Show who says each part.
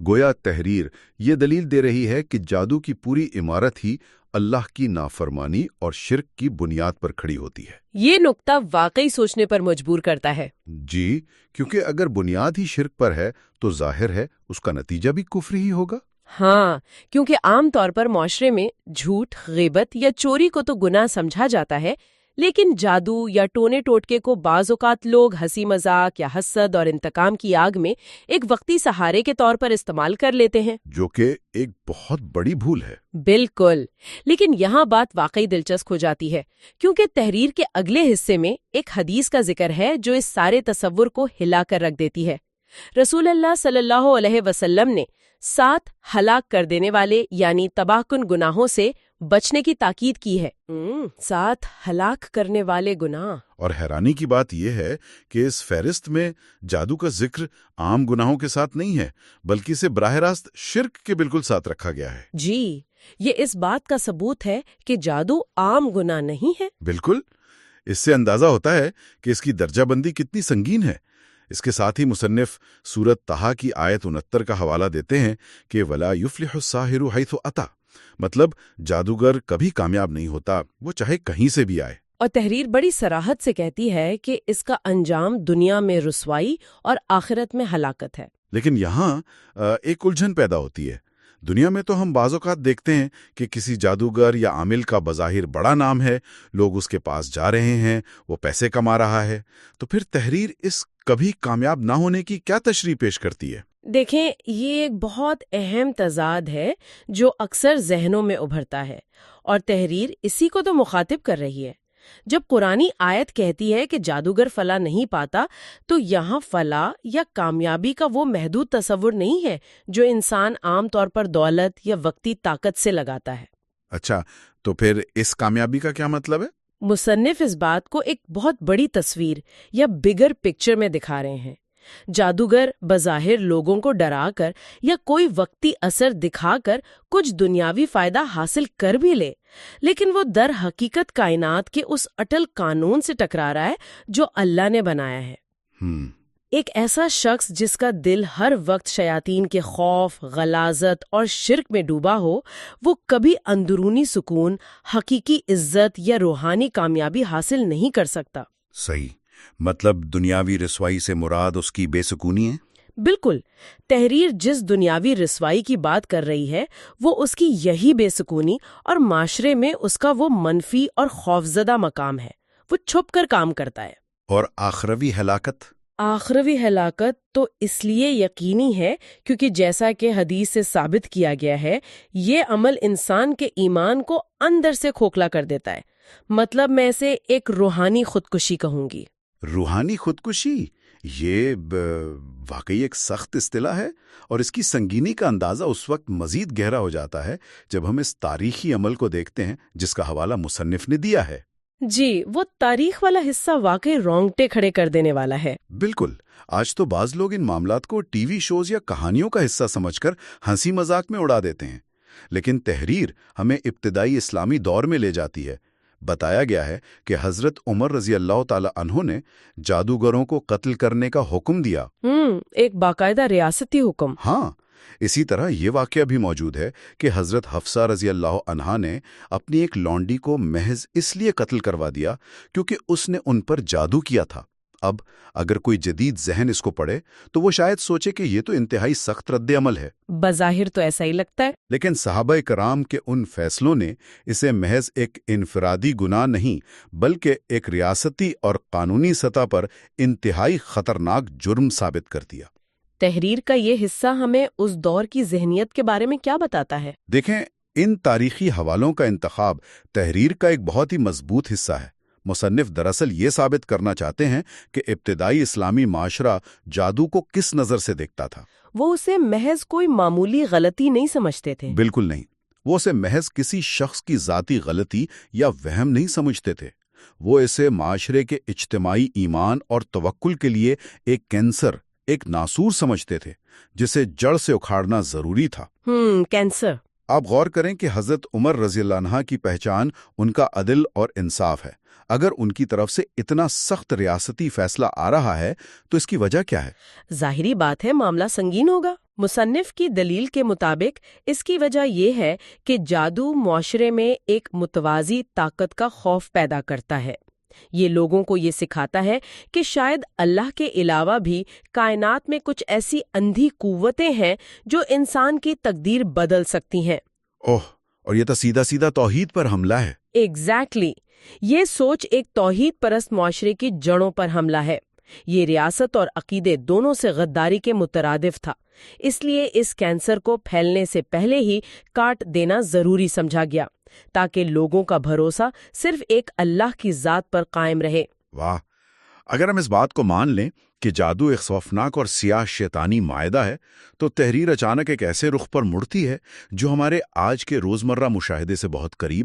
Speaker 1: گویا تحریر یہ دلیل دے رہی ہے کہ جادو کی پوری عمارت ہی اللہ کی نافرمانی اور شرک کی بنیاد پر کھڑی ہوتی ہے۔
Speaker 2: یہ نقطہ واقعی سوچنے پر مجبور کرتا ہے۔
Speaker 1: جی، کیونکہ اگر بنیاد ہی شرک پر ہے تو ظاہر ہے اس کا نتیجہ بھی کفر ہی ہوگا۔
Speaker 2: ہاں، کیونکہ عام طور پر معاشرے میں جھوٹ، غیبت یا چوری کو تو گناہ سمجھا جاتا ہے، لیکن جادو یا ٹونے ٹوٹکے کو بعض اوقات لوگ ہنسی مذاق یا حسد اور انتقام کی آگ میں ایک وقتی سہارے کے طور پر استعمال کر لیتے ہیں،
Speaker 1: جو کہ ایک بہت بڑی بھول ہے۔
Speaker 2: بالکل، لیکن یہاں بات واقعی دلچسپ ہو جاتی ہے، کیونکہ تحریر کے اگلے حصے میں ایک حدیث کا ذکر ہے جو اس سارے تصور کو ہلا کر رکھ دیتی ہے۔ رسول اللہ صلی اللہ علیہ وسلم نے 7 ہلاک کر دینے والے یعنی تباہ کن گناہوں سے بچنے کی تاکید کی ہے۔ 7 ہلاک کرنے والے گناہ۔
Speaker 1: اور حیرانی کی بات یہ ہے کہ اس فہرست میں جادو کا ذکر عام گناہوں کے ساتھ نہیں ہے، بلکہ اسے براہ راست شرک کے بالکل ساتھ رکھا گیا ہے۔
Speaker 2: جی، یہ اس بات کا ثبوت ہے کہ جادو عام گناہ نہیں ہے۔
Speaker 1: بالکل، اس سے اندازہ ہوتا ہے کہ اس کی درجہ بندی کتنی سنگین ہے۔ اس کے ساتھ ہی مصنف سورۃ طٰہٰ کی آیت 69 کا حوالہ دیتے ہیں کہ وَلَا يُفْلِحُ السَّاحِرُ حَيْثُ أَتَىٰ، مطلب جادوگر کبھی کامیاب نہیں ہوتا، وہ چاہے کہیں سے بھی آئے۔
Speaker 2: اور تحریر بڑی صراحت سے کہتی ہے کہ اس کا انجام دنیا میں رسوائی اور آخرت میں ہلاکت ہے۔
Speaker 1: لیکن یہاں ایک الجھن پیدا ہوتی ہے۔ دنیا میں تو ہم بعض اوقات دیکھتے ہیں کہ کسی جادوگر یا عامل کا بظاہر بڑا نام ہے، لوگ اس کے پاس جا رہے ہیں، وہ پیسے کما رہا ہے، تو پھر تحریر اس کبھی کامیاب نہ ہونے کی کیا تشریح پیش کرتی ہے؟
Speaker 2: دیکھیں، یہ ایک بہت اہم تضاد ہے جو اکثر ذہنوں میں ابھرتا ہے، اور تحریر اسی کو تو مخاطب کر رہی ہے۔ جب قرآنی آیت کہتی ہے کہ جادوگر فلاح نہیں پاتا، تو یہاں فلاح یا کامیابی کا وہ محدود تصور نہیں ہے جو انسان عام طور پر دولت یا وقتی طاقت سے لگاتا ہے۔
Speaker 1: اچھا، تو پھر اس کامیابی کا کیا مطلب ہے؟
Speaker 2: مصنف اس بات کو ایک بہت بڑی تصویر یا بگر پکچر میں دکھا رہے ہیں۔ جادوگر بظاہر لوگوں کو ڈرا کر یا کوئی وقتی اثر دکھا کر کچھ دنیاوی فائدہ حاصل کر بھی لے، لیکن وہ در حقیقت کائنات کے اس اٹل قانون سے ٹکرا رہا ہے جو اللہ نے بنایا ہے۔ ایک ایسا شخص جس کا دل ہر وقت شیاطین کے خوف، غلاظت اور شرک میں ڈوبا ہو، وہ کبھی اندرونی سکون، حقیقی عزت یا روحانی کامیابی حاصل نہیں کر سکتا۔
Speaker 1: صحیح، مطلب دنیاوی رسوائی سے مراد اس کی بے سکونی ہے؟
Speaker 2: بالکل، تحریر جس دنیاوی رسوائی کی بات کر رہی ہے وہ اس کی یہی بے سکونی اور معاشرے میں اس کا وہ منفی اور خوفزدہ مقام ہے۔ وہ چھپ کر کام کرتا ہے۔
Speaker 1: اور آخروی ہلاکت؟
Speaker 2: آخروی ہلاکت تو اس لیے یقینی ہے کیونکہ جیسا کہ حدیث سے ثابت کیا گیا ہے، یہ عمل انسان کے ایمان کو اندر سے کھوکھلا کر دیتا ہے۔ مطلب میں اسے ایک روحانی خودکشی کہوں گی۔
Speaker 1: روحانی خودکشی، یہ واقعی ایک سخت اصطلاح ہے، اور اس کی سنگینی کا اندازہ اس وقت مزید گہرا ہو جاتا ہے جب ہم اس تاریخی عمل کو دیکھتے ہیں جس کا حوالہ مصنف نے دیا ہے۔
Speaker 2: جی، وہ تاریخ والا حصہ واقعی رونگٹے کھڑے کر دینے والا ہے۔
Speaker 1: بالکل، آج تو بعض لوگ ان معاملات کو ٹی وی شوز یا کہانیوں کا حصہ سمجھ کر ہنسی مذاق میں اڑا دیتے ہیں، لیکن تحریر ہمیں ابتدائی اسلامی دور میں لے جاتی ہے۔ بتایا گیا ہے کہ حضرت عمر رضی اللہ تعالی عنہ نے جادوگروں کو قتل کرنے کا حکم دیا۔
Speaker 2: ایک باقاعدہ ریاستی حکم۔
Speaker 1: ہاں، اسی طرح یہ واقعہ بھی موجود ہے کہ حضرت حفصہ رضی اللہ عنہا نے اپنی ایک لونڈی کو محض اس لیے قتل کروا دیا کیونکہ اس نے ان پر جادو کیا تھا۔ اب اگر کوئی جدید ذہن اس کو پڑھے تو وہ شاید سوچے کہ یہ تو انتہائی سخت رد عمل ہے۔
Speaker 2: بظاہر تو ایسا ہی لگتا ہے،
Speaker 1: لیکن صحابہ کرام کے ان فیصلوں نے اسے محض ایک انفرادی گناہ نہیں بلکہ ایک ریاستی اور قانونی سطح پر انتہائی خطرناک جرم ثابت کر دیا۔
Speaker 2: تحریر کا یہ حصہ ہمیں اس دور کی ذہنیت کے بارے میں کیا بتاتا ہے؟
Speaker 1: دیکھیں، ان تاریخی حوالوں کا انتخاب تحریر کا ایک بہت ہی مضبوط حصہ ہے۔ مصنف دراصل یہ ثابت کرنا چاہتے ہیں کہ ابتدائی اسلامی معاشرہ جادو کو کس نظر سے دیکھتا تھا۔
Speaker 2: وہ اسے محض کوئی معمولی غلطی نہیں سمجھتے تھے۔
Speaker 1: بالکل نہیں، وہ اسے محض کسی شخص کی ذاتی غلطی یا وہم نہیں سمجھتے تھے۔ وہ اسے معاشرے کے اجتماعی ایمان اور توکل کے لیے ایک کینسر، ایک ناسور سمجھتے تھے جسے جڑ سے اکھاڑنا ضروری تھا۔
Speaker 2: کینسر۔
Speaker 1: آپ غور کریں کہ حضرت عمر رضی اللہ عنہ کی پہچان ان کا عدل اور انصاف ہے۔ اگر ان کی طرف سے اتنا سخت ریاستی فیصلہ آ رہا ہے تو اس کی وجہ کیا ہے؟
Speaker 2: ظاہری بات ہے معاملہ سنگین ہوگا۔ مصنف کی دلیل کے مطابق اس کی وجہ یہ ہے کہ جادو معاشرے میں ایک متوازی طاقت کا خوف پیدا کرتا ہے۔ یہ لوگوں کو یہ سکھاتا ہے کہ شاید اللہ کے علاوہ بھی کائنات میں کچھ ایسی اندھی قوتیں ہیں جو انسان کی تقدیر بدل سکتی ہیں۔
Speaker 1: اوہ، اور یہ تو سیدھا سیدھا توحید پر حملہ ہے۔
Speaker 2: ایگزیکٹلی، یہ سوچ ایک توحید پرست معاشرے کی جڑوں پر حملہ ہے۔ یہ ریاست اور عقیدے دونوں سے غداری کے مترادف تھا، اس لیے اس کینسر کو پھیلنے سے پہلے ہی کاٹ دینا ضروری سمجھا گیا تاکہ لوگوں کا بھروسہ صرف ایک اللہ کی ذات پر قائم رہے۔
Speaker 1: واہ! اگر ہم اس بات کو مان لیں کہ جادو ایک خوفناک اور سیاہ شیطانی معاہدہ ہے، تو تحریر اچانک ایک ایسے رخ پر مڑتی ہے جو ہمارے آج کے روزمرہ مشاہدے سے بہت قریب